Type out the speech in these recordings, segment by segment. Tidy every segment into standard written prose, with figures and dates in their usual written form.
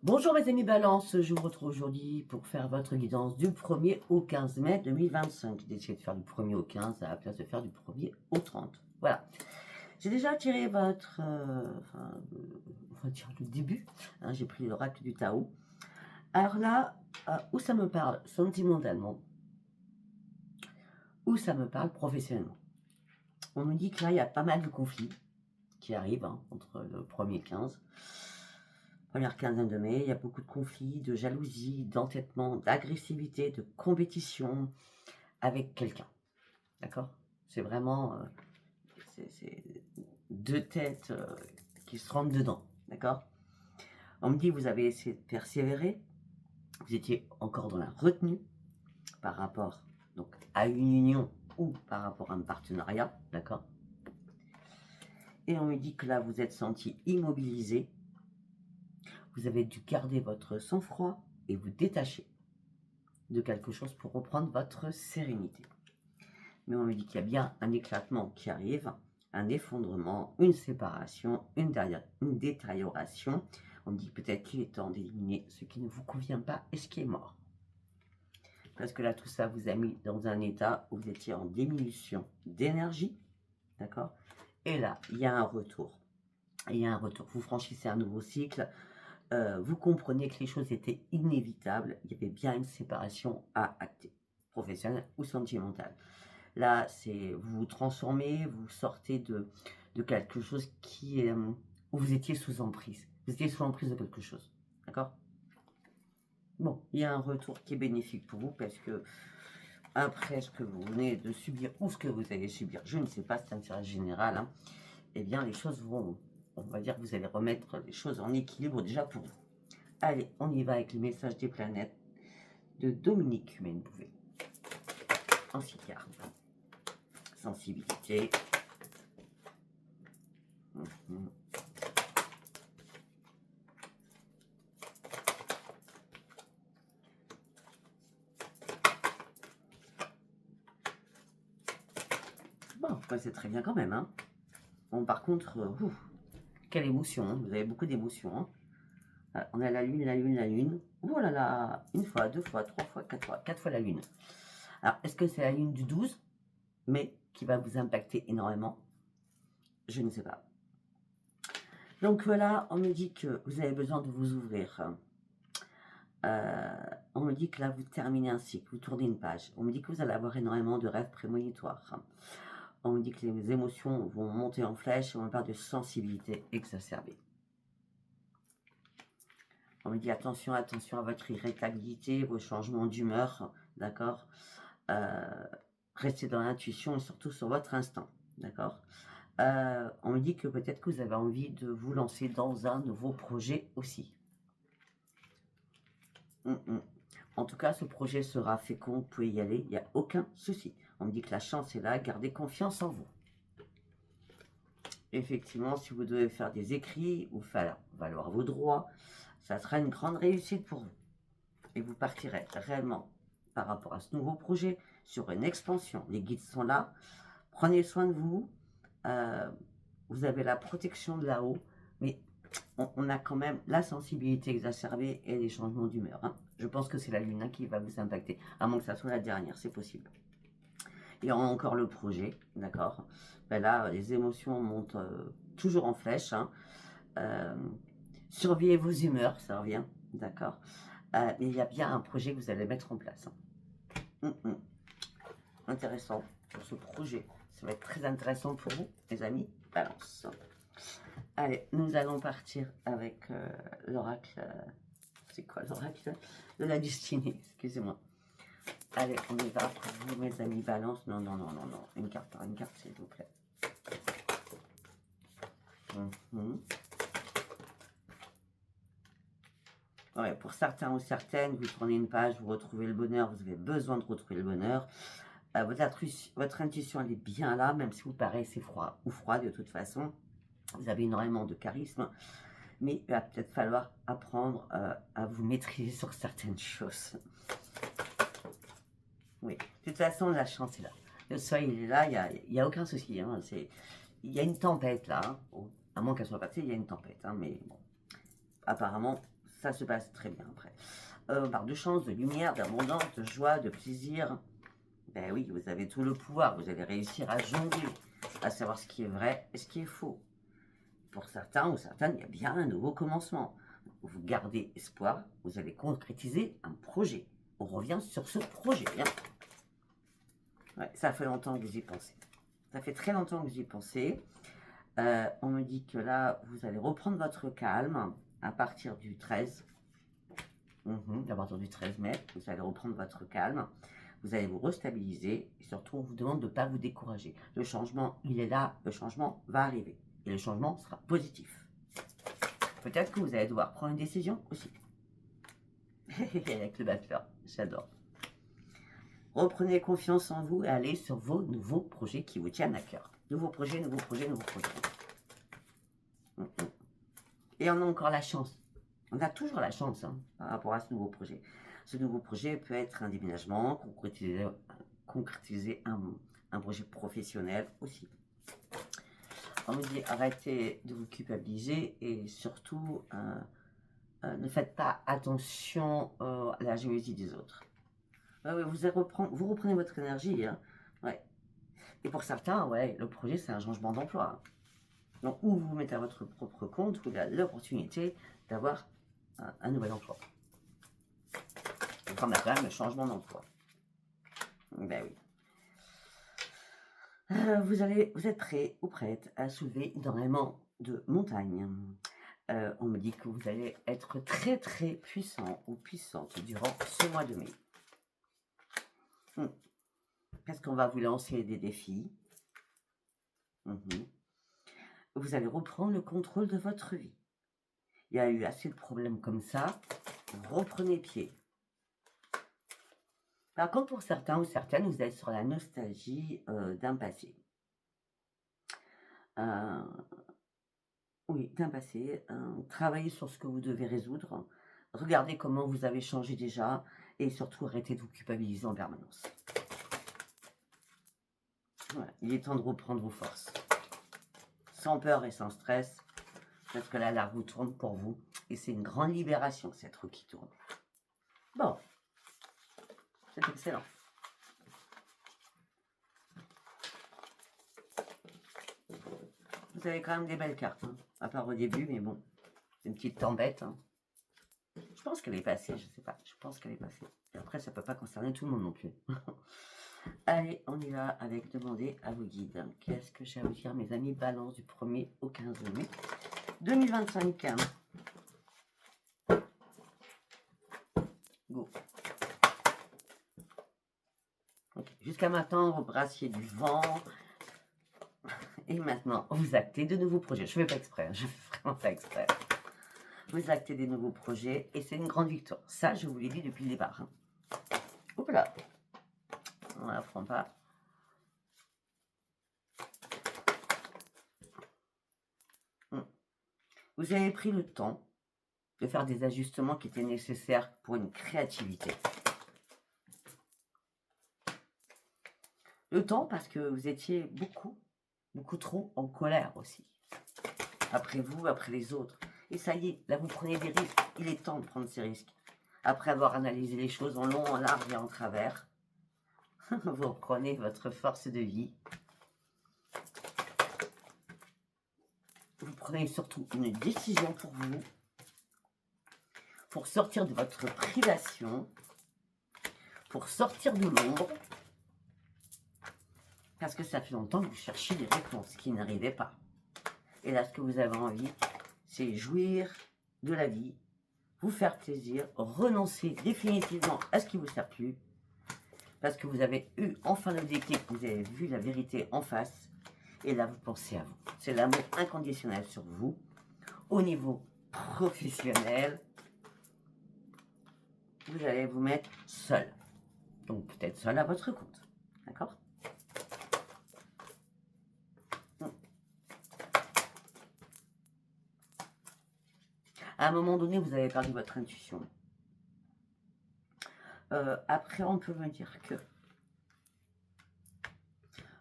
Bonjour mes amis Balance, je vous retrouve aujourd'hui pour faire votre guidance du 1er au 15 mai 2025. J'ai décidé de faire du 1er au 15 à la place de faire du 1er au 30. Voilà. J'ai déjà tiré votre... on va dire le début. Hein, j'ai pris l'oracle du Tao. Alors là, où ça me parle sentimentalement, où ça me parle professionnellement. On nous dit que là, il y a pas mal de conflits qui arrivent entre le 1er et 15. Première quinzaine de mai, il y a beaucoup de conflits, de jalousie, d'entêtement, d'agressivité, de compétition avec quelqu'un. D'accord? C'est vraiment c'est deux têtes qui se rentrent dedans. D'accord? On me dit vous avez essayé de persévérer, vous étiez encore dans la retenue par rapport donc, à une union ou par rapport à un partenariat. D'accord? Et on me dit que là vous êtes senti immobilisé. Vous avez dû garder votre sang-froid et vous détacher de quelque chose pour reprendre votre sérénité. Mais on me dit qu'il y a bien un éclatement qui arrive, un effondrement, une séparation, une détérioration. On me dit peut-être qu'il est temps d'éliminer ce qui ne vous convient pas et ce qui est mort. Parce que là, tout ça vous a mis dans un état où vous étiez en diminution d'énergie. D'accord? Et là, il y a un retour. Il y a un retour. Vous franchissez un nouveau cycle. Vous comprenez que les choses étaient inévitables, il y avait bien une séparation à acter, professionnelle ou sentimentale. Là, c'est vous vous transformez, vous sortez de quelque chose qui est, où vous étiez sous emprise. Vous étiez sous emprise de quelque chose, d'accord? Bon, il y a un retour qui est bénéfique pour vous parce que après ce que vous venez de subir ou ce que vous allez subir, je ne sais pas, c'est un tirage général, hein, eh bien les choses vont, on va dire que vous allez remettre les choses en équilibre déjà pour vous. Allez, on y va avec le message des planètes de Dominique Humaine-Bouvet. En 6 cartes. Sensibilité. Bon, c'est très bien quand même. Hein. Bon, par contre, quelle émotion. Hein. Vous avez beaucoup d'émotions. Hein. On a la lune, la lune, la lune. Oh là là, une fois, deux fois, trois fois, quatre fois la lune. Alors, est-ce que c'est la lune du 12 mai qui va vous impacter énormément? Je ne sais pas. Donc voilà, on me dit que vous avez besoin de vous ouvrir. On me dit que là, vous terminez un cycle, vous tournez une page. On me dit que vous allez avoir énormément de rêves prémonitoires. On me dit que les émotions vont monter en flèche et on me parle de sensibilité exacerbée. On me dit attention, attention à votre irritabilité, vos changements d'humeur, d'accord? Restez dans l'intuition et surtout sur votre instinct, d'accord? On me dit que peut-être que vous avez envie de vous lancer dans un nouveau projet aussi. En tout cas, ce projet sera fécond, vous pouvez y aller, il n'y a aucun souci. On me dit que la chance est là, gardez confiance en vous. Effectivement, si vous devez faire des écrits ou faire valoir vos droits, ça sera une grande réussite pour vous. Et vous partirez réellement par rapport à ce nouveau projet sur une expansion. Les guides sont là, prenez soin de vous, vous avez la protection de là-haut, mais on a quand même la sensibilité exacerbée et les changements d'humeur. Hein. Je pense que c'est la lune qui va vous impacter, à moins que ça soit la dernière, c'est possible. Et encore le projet, d'accord? Ben là, les émotions montent toujours en flèche. Hein. Surveillez vos humeurs, ça revient, d'accord? Mais il y a bien un projet que vous allez mettre en place. Hein. Intéressant pour ce projet. Ça va être très intéressant pour vous, les amis. Balance. Allez, nous allons partir avec l'oracle. C'est quoi l'oracle? De la destinée, excusez-moi. Allez, on y va pour vous, mes amis. Balance. Non, non, non, non, non. Une carte par une carte, s'il vous plaît. Ouais, pour certains ou certaines, vous prenez une page, vous retrouvez le bonheur, vous avez besoin de retrouver le bonheur. Votre intuition, elle est bien là, même si vous paraissez froid ou froid de toute façon. Vous avez énormément de charisme, mais il va peut-être falloir apprendre à vous maîtriser sur certaines choses. Oui, de toute façon, la chance est là. Le soleil, il est là, il n'y a aucun souci. Hein, il y a une tempête là. Hein. À moins qu'elle soit passée, il y a une tempête. Hein, mais bon, apparemment, ça se passe très bien après. Barre de chance, de lumière, d'abondance, de joie, de plaisir. Ben oui, vous avez tout le pouvoir. Vous allez réussir à jongler, à savoir ce qui est vrai et ce qui est faux. Pour certains ou certaines, il y a bien un nouveau commencement. Vous gardez espoir, vous allez concrétiser un projet. On revient sur ce projet. Hein. Ouais, ça fait longtemps que vous y pensez. Ça fait très longtemps que vous y pensez. On me dit que là, vous allez reprendre votre calme à partir du 13. À partir du 13 mai, vous allez reprendre votre calme. Vous allez vous restabiliser. Et surtout, on vous demande de ne pas vous décourager. Le changement, il est là. Le changement va arriver. Et le changement sera positif. Peut-être que vous allez devoir prendre une décision aussi. Avec le batteur, j'adore. Reprenez confiance en vous et allez sur vos nouveaux projets qui vous tiennent à cœur. Nouveaux projets, nouveaux projets, nouveaux projets. Et on a encore la chance. On a toujours la chance par rapport à ce nouveau projet. Ce nouveau projet peut être un déménagement, concrétiser un projet professionnel aussi. On me dit arrêtez de vous culpabiliser et surtout ne faites pas attention à la jalousie des autres. Ouais, vous reprenez votre énergie. Hein. Ouais. Et pour certains, ouais, le projet, c'est un changement d'emploi. Donc, ou vous vous mettez à votre propre compte, ou il y a l'opportunité d'avoir un nouvel emploi. Donc, on a quand même le changement d'emploi. Ben oui. Vous êtes prêt ou prête à soulever énormément de montagnes. On me dit que vous allez être très très puissant ou puissante durant ce mois de mai. Parce qu'on va vous lancer des défis. Vous allez reprendre le contrôle de votre vie. Il y a eu assez de problèmes comme ça. Reprenez pied. Par contre, pour certains ou certaines, vous êtes sur la nostalgie d'un passé. Oui, d'un passé. Travaillez sur ce que vous devez résoudre. Regardez comment vous avez changé déjà. Et surtout, arrêtez de vous culpabiliser en permanence. Voilà, il est temps de reprendre vos forces. Sans peur et sans stress. Parce que là, la roue tourne pour vous. Et c'est une grande libération, cette roue qui tourne. Bon. C'est excellent. Vous avez quand même des belles cartes. Hein. À part au début, mais bon. C'est une petite tempête. Hein. Je pense qu'elle est passée, je sais pas. Je pense qu'elle est passée. Et après, ça peut pas concerner tout le monde non plus. Allez, on y va avec demander à vos guides. Qu'est-ce que j'ai à vous dire, mes amis? Balance du 1er au 15 mai 2025. Go. Okay. Jusqu'à maintenant, vous brassiez du vent. Et maintenant, vous actez de nouveaux projets. Je ne fais pas exprès, je fais vraiment pas exprès. Vous actez des nouveaux projets et c'est une grande victoire. Ça, je vous l'ai dit depuis le départ. Hop là. On ne la prend pas. Vous avez pris le temps de faire des ajustements qui étaient nécessaires pour une créativité. Le temps parce que vous étiez beaucoup trop en colère aussi. Après vous, après les autres. Et ça y est, là vous prenez des risques. Il est temps de prendre ces risques. Après avoir analysé les choses en long, en large et en travers, vous reprenez votre force de vie. Vous prenez surtout une décision pour vous, pour sortir de votre privation, pour sortir de l'ombre, parce que ça fait longtemps que vous cherchez des réponses qui n'arrivaient pas. Et là, ce que vous avez envie, c'est jouir de la vie, vous faire plaisir, renoncer définitivement à ce qui ne vous sert plus, parce que vous avez eu enfin le déclic, vous avez vu la vérité en face, et là, vous pensez à vous. C'est l'amour inconditionnel sur vous, au niveau professionnel. Vous allez vous mettre seul, donc peut-être seul à votre compte, d'accord ? À un moment donné, vous avez perdu votre intuition. Après, on peut me dire que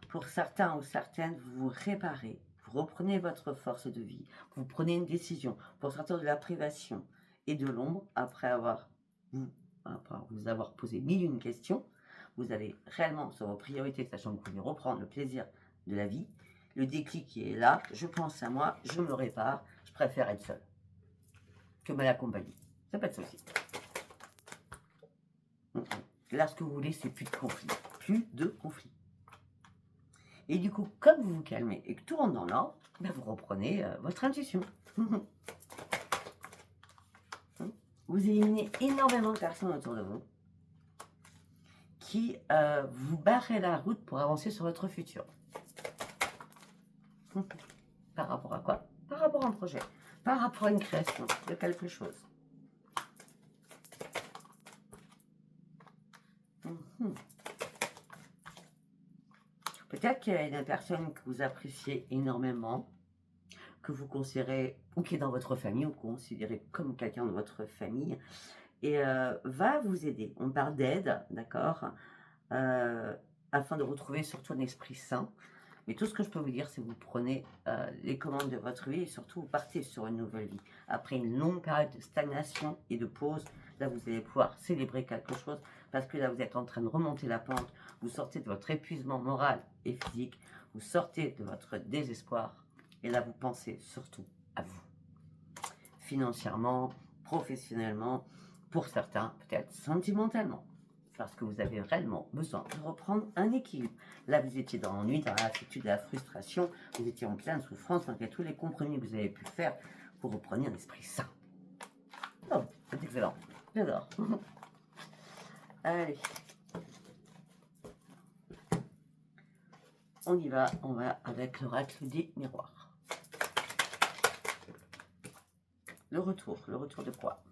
pour certains ou certaines, vous vous réparez, vous reprenez votre force de vie, vous prenez une décision pour sortir de la privation et de l'ombre après vous avoir posé 1001 questions. Vous allez réellement sur vos priorités, sachant que vous voulez reprendre le plaisir de la vie. Le déclic qui est là, je pense à moi, je me répare, je préfère être seule que mal accompagnée. Ça peut être ça aussi. Là, ce que vous voulez, c'est plus de conflit. Plus de conflit. Et du coup, comme vous vous calmez et que tout rentre dans l'ordre, ben vous reprenez votre intuition. Vous éliminez énormément de personnes autour de vous qui vous barraient la route pour avancer sur votre futur. Par rapport à quoi? Par rapport à un projet, par rapport à une création de quelque chose. Peut-être qu'il y a une personne que vous appréciez énormément, que vous considérez, ou qui est dans votre famille, ou considérez comme quelqu'un de votre famille, et va vous aider. On parle d'aide, d'accord, afin de retrouver surtout un esprit sain. Mais tout ce que je peux vous dire, c'est que vous prenez les commandes de votre vie et surtout vous partez sur une nouvelle vie. Après une longue période de stagnation et de pause, là vous allez pouvoir célébrer quelque chose parce que là vous êtes en train de remonter la pente, vous sortez de votre épuisement moral et physique, vous sortez de votre désespoir et là vous pensez surtout à vous. Financièrement, professionnellement, pour certains peut-être sentimentalement. Parce que vous avez réellement besoin de reprendre un équilibre. Là, vous étiez dans l'ennui, dans la lassitude, la frustration, vous étiez en pleine souffrance, malgré tous les compromis que vous avez pu faire pour reprendre un esprit sain. Oh, c'est excellent, j'adore. Allez. On y va, on va avec l'oracle des miroirs. Le retour de quoi?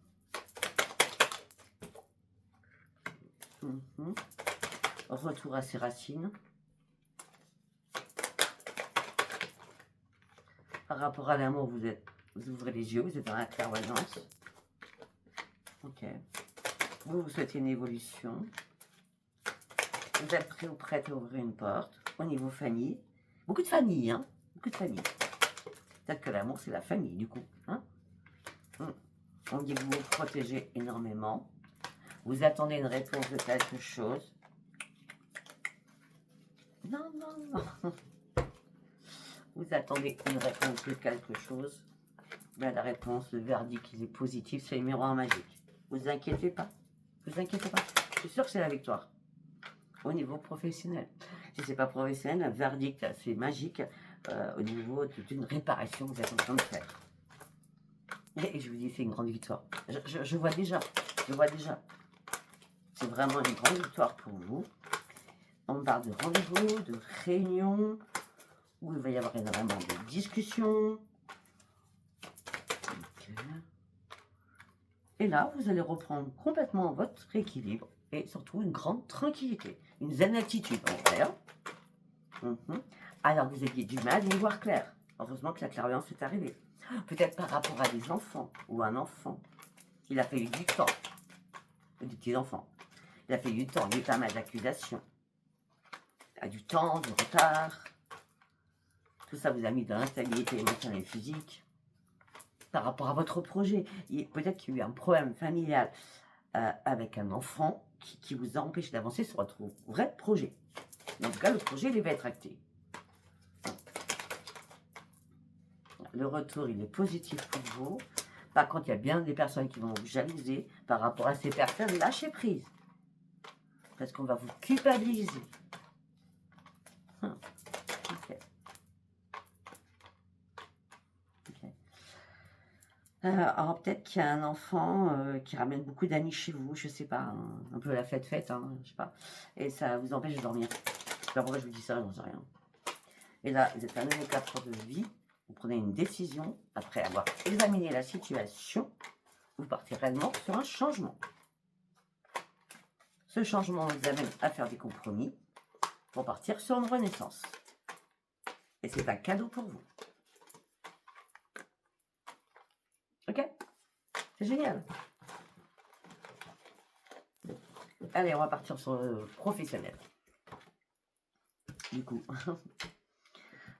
Retour à ses racines. Par rapport à l'amour, vous ouvrez les yeux, vous êtes dans la clairvoyance. Ok. Vous souhaitez une évolution. Vous êtes prêt ou prête à ouvrir une porte. Au niveau famille. Beaucoup de famille, hein. Beaucoup de famille. Peut-être que l'amour, c'est la famille, du coup. Hein. On dit que vous vous protégez énormément. Vous attendez une réponse de quelque chose. Non, non, non. Vous attendez une réponse de quelque chose. Ben, la réponse, le verdict, il est positif, c'est le miroir magique. Vous inquiétez pas. Vous inquiétez pas. Je suis sûre que c'est la victoire. Au niveau professionnel. Si ce n'est pas professionnel, un verdict, c'est magique au niveau d'une réparation que vous êtes en train de faire. Et je vous dis, c'est une grande victoire. Je vois déjà. C'est vraiment une grande victoire pour vous. On parle de rendez-vous, de réunion, où il va y avoir énormément de discussions. Okay. Et là, vous allez reprendre complètement votre équilibre et surtout une grande tranquillité, une zen attitude en vrai. Alors vous aviez du mal à y voir clair. Heureusement que la clairvoyance est arrivée. Peut-être par rapport à des enfants ou un enfant. Il a fallu du temps. Des petits-enfants. Il a fallu du temps, il y a eu pas mal d'accusations. Il a du temps, du retard. Tout ça vous a mis dans l'instabilité émotionnelle et physique. Par rapport à votre projet. Peut-être qu'il y a eu un problème familial avec un enfant qui vous a empêché d'avancer sur votre vrai projet. En tout cas, le projet, il va être acté. Le retour, il est positif pour vous. Par contre, il y a bien des personnes qui vont vous jalouser par rapport à ces personnes. Lâchez prise. Parce qu'on va vous culpabiliser. Okay. Alors peut-être qu'il y a un enfant qui ramène beaucoup d'amis chez vous, je sais pas, hein, un peu la fête, hein, je sais pas, et ça vous empêche de dormir. Je sais pas pourquoi je vous dis ça, j'en sais rien. Et là, vous êtes à un nouveau cadre de vie, vous prenez une décision, après avoir examiné la situation, vous partez réellement sur un changement. Ce changement vous amène à faire des compromis pour partir sur une renaissance. Et c'est un cadeau pour vous. Ok? C'est génial. Allez, on va partir sur le professionnel. Du coup.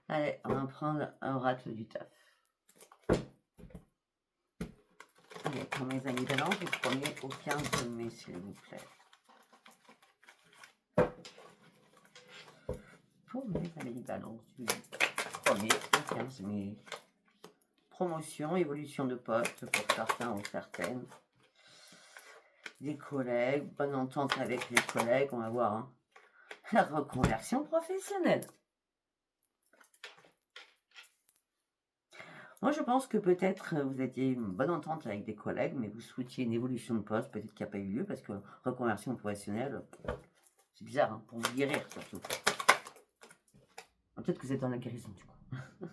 Allez, on va prendre un oracle du taf. Allez, pour mes amis balance, du 1er au 15 mai, s'il vous plaît. Pour mes amis balance, du 1er au 15 mai. Promotion, évolution de poste pour certains ou certaines. Des collègues, bonne entente avec les collègues, on va voir. Hein. La reconversion professionnelle. Moi, je pense que peut-être vous aviez une bonne entente avec des collègues, mais vous souhaitiez une évolution de poste, peut-être qu'il n'y a pas eu lieu, parce que reconversion professionnelle, c'est bizarre, hein, pour vous guérir surtout. Peut-être que vous êtes dans la guérison, du coup.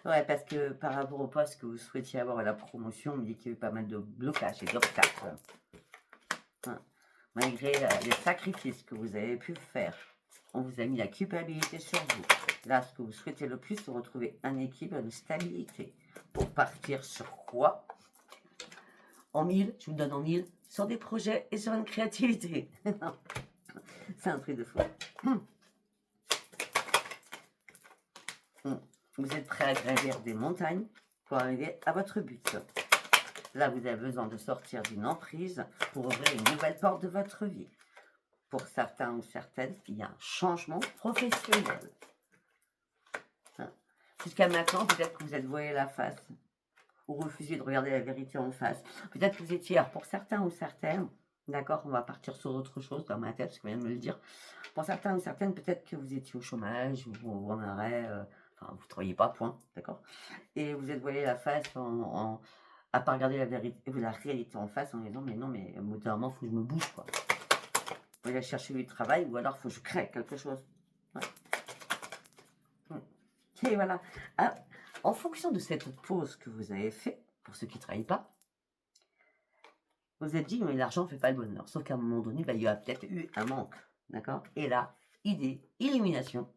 Ouais, parce que par rapport au poste que vous souhaitiez avoir à la promotion, on me dit qu'il y a eu pas mal de blocages et d'obstacles. Hein. Malgré les sacrifices que vous avez pu faire, on vous a mis la culpabilité sur vous. Là, ce que vous souhaitez le plus, c'est retrouver un équilibre, une stabilité. Pour partir sur quoi? En 1000, je vous donne en 1000, sur des projets et sur une créativité. C'est un truc de fou. Vous êtes prêt à gravir des montagnes pour arriver à votre but. Là, vous avez besoin de sortir d'une emprise pour ouvrir une nouvelle porte de votre vie. Pour certains ou certaines, il y a un changement professionnel. Jusqu'à maintenant, peut-être que vous êtes voilé la face ou refusez de regarder la vérité en face. Peut-être que vous étiez, alors pour certains ou certaines, d'accord, on va partir sur autre chose dans ma tête, parce que je viens de me le dire. Pour certains ou certaines, peut-être que vous étiez au chômage ou en arrêt, enfin, vous ne travaillez pas, point, d'accord. Et vous êtes voilé la face à pas regarder la vérité, la réalité en face en disant, mais non, mais au bout d'un moment, il faut que je me bouge, quoi. Il faut aller chercher du travail ou alors il faut que je crée quelque chose. Ouais. Et voilà. Ah, en fonction de cette pause que vous avez fait, pour ceux qui ne travaillent pas, vous êtes dit, mais l'argent ne fait pas le bonheur. Sauf qu'à un moment donné, il y a peut-être eu un manque. D'accord? Et là, idée, illumination,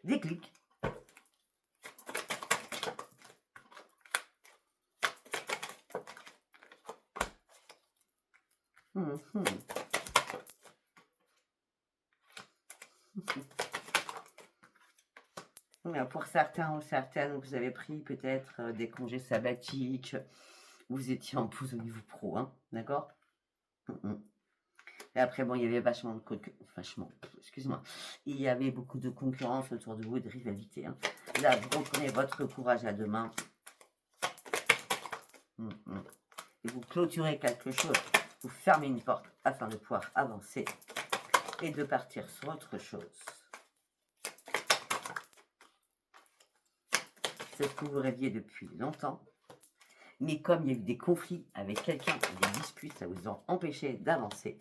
déclic. Pour certains ou certaines, vous avez pris peut-être des congés sabbatiques, vous étiez en pause au niveau pro, hein, d'accord? Et après, bon, il y avait excusez-moi, il y avait beaucoup de concurrence autour de vous, de rivalité. Hein. Là, vous reprenez votre courage à deux mains. Et vous clôturez quelque chose, vous fermez une porte afin de pouvoir avancer et de partir sur autre chose. C'est ce que vous rêviez depuis longtemps. Mais comme il y a eu des conflits avec quelqu'un, des disputes, ça vous a empêché d'avancer.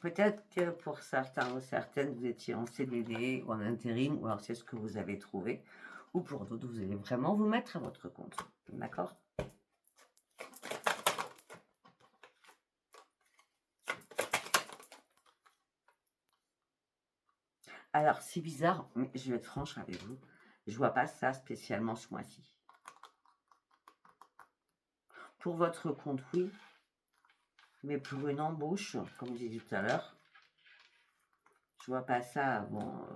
Peut-être que pour certains ou certaines, vous étiez en CDD ou en intérim, ou alors c'est ce que vous avez trouvé. Ou pour d'autres, vous allez vraiment vous mettre à votre compte. D'accord? Alors, c'est bizarre, mais je vais être franche avec vous. Je vois pas ça spécialement ce mois-ci. Pour votre compte, oui. Mais pour une embauche, comme j'ai dit tout à l'heure, je vois pas ça avant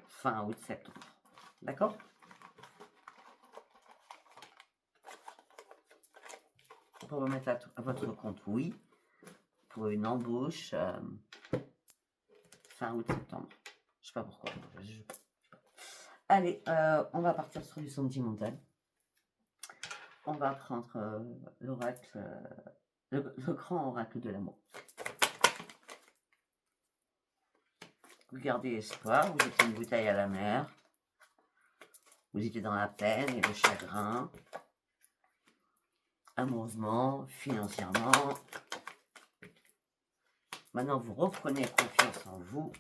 fin août, septembre. D'accord? Pour vous mettre à votre compte, oui. Pour une embauche, fin août, septembre. Je sais pas pourquoi. Allez, on va partir sur du sentimental. On va prendre l'oracle, le grand oracle de l'amour. Vous gardez espoir, vous étiez une bouteille à la mer, vous étiez dans la peine et le chagrin, amoureusement, financièrement. Maintenant, vous reprenez confiance en vous,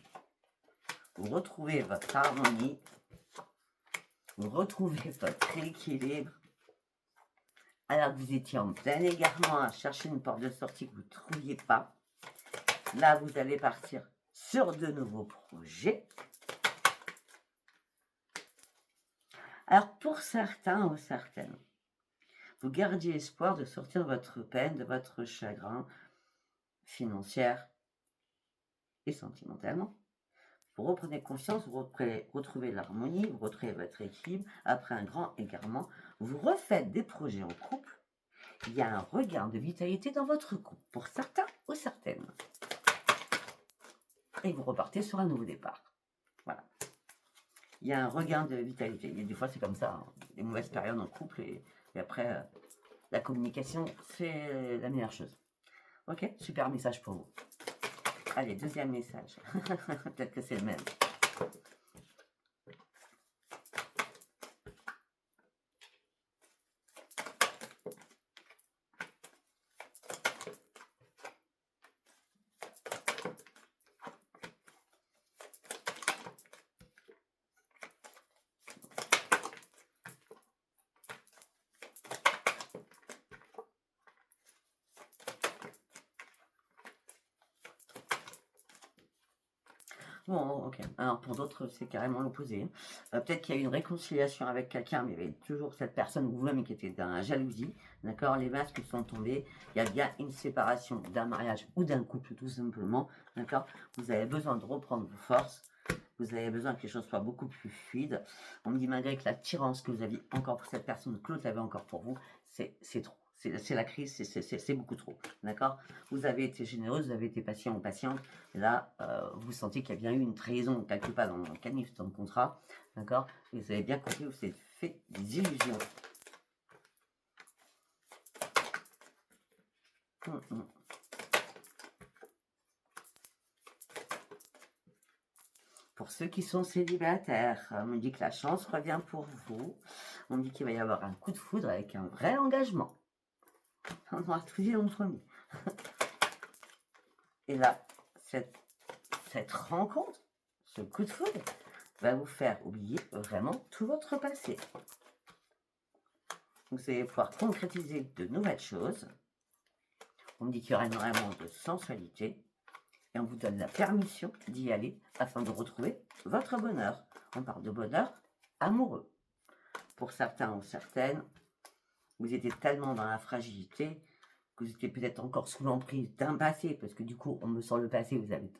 vous retrouvez votre harmonie, vous retrouvez votre équilibre, alors que vous étiez en plein égarement à chercher une porte de sortie que vous ne trouviez pas. Là, vous allez partir sur de nouveaux projets. Alors, pour certains ou certaines, vous gardiez espoir de sortir de votre peine, de votre chagrin financière et sentimentalement. vous reprenez confiance, vous retrouvez l'harmonie, vous retrouvez votre équilibre. Après un grand égarement, vous refaites des projets en couple. Il y a un regain de vitalité dans votre couple, pour certains ou certaines. Et vous repartez sur un nouveau départ. Voilà. Il y a un regain de vitalité. Et des fois, c'est comme ça, hein. Des mauvaises périodes en couple et après, la communication, c'est la meilleure chose. Ok, super message pour vous. Allez, deuxième message. Peut-être que c'est le même. Bon, ok. Alors pour d'autres, c'est carrément l'opposé. Peut-être qu'il y a eu une réconciliation avec quelqu'un, mais il y avait toujours cette personne ou vous-même qui était dans la jalousie. D'accord? Les masques sont tombés. Il y a bien une séparation d'un mariage ou d'un couple, tout simplement. D'accord? Vous avez besoin de reprendre vos forces. Vous avez besoin que les choses soient beaucoup plus fluides. On me dit malgré que l'attirance que vous aviez encore pour cette personne, que l'autre avait encore pour vous, c'est trop. C'est la crise, c'est beaucoup trop. D'accord? Vous avez été généreuse, vous avez été patient ou patiente. Et là, vous sentez qu'il y a bien eu une trahison quelque part dans le canif, dans le contrat. D'accord? Et vous avez bien compris, vous avez fait des illusions. Pour ceux qui sont célibataires, on me dit que la chance revient pour vous. On me dit qu'il va y avoir un coup de foudre avec un vrai engagement. On aura tout dit en premier. Et là, cette rencontre, ce coup de foudre, va vous faire oublier vraiment tout votre passé. Vous allez pouvoir concrétiser de nouvelles choses. On me dit qu'il y aura énormément de sensualité. Et on vous donne la permission d'y aller afin de retrouver votre bonheur. On parle de bonheur amoureux. Pour certains ou certaines, vous étiez tellement dans la fragilité que vous étiez peut-être encore sous l'emprise d'un passé, parce que du coup, on me sent le passé, vous avez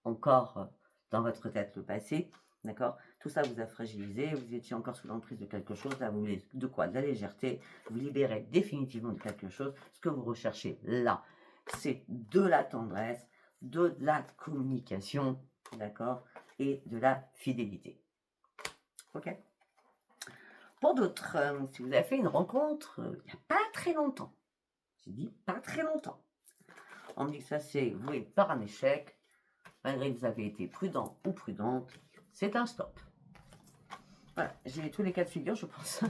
encore dans votre tête le passé, d'accord? Tout ça vous a fragilisé, vous étiez encore sous l'emprise de quelque chose, là vous voulez de quoi? De la légèreté, vous libérez définitivement de quelque chose. Ce que vous recherchez là, c'est de la tendresse, de la communication, d'accord? Et de la fidélité. Ok? Pour d'autres, si vous avez fait une rencontre il n'y a pas très longtemps, j'ai dit pas très longtemps, on me dit que ça s'est voué par un échec, malgré que vous avez été prudent ou prudente, c'est un stop. Voilà, j'ai tous les cas de figure, je pense.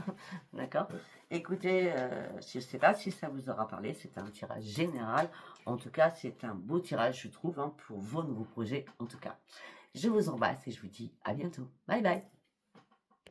D'accord? Écoutez, je ne sais pas si ça vous aura parlé, c'est un tirage général. En tout cas, c'est un beau tirage, je trouve, pour vos nouveaux projets, en tout cas. Je vous embrasse et je vous dis à bientôt. Bye bye!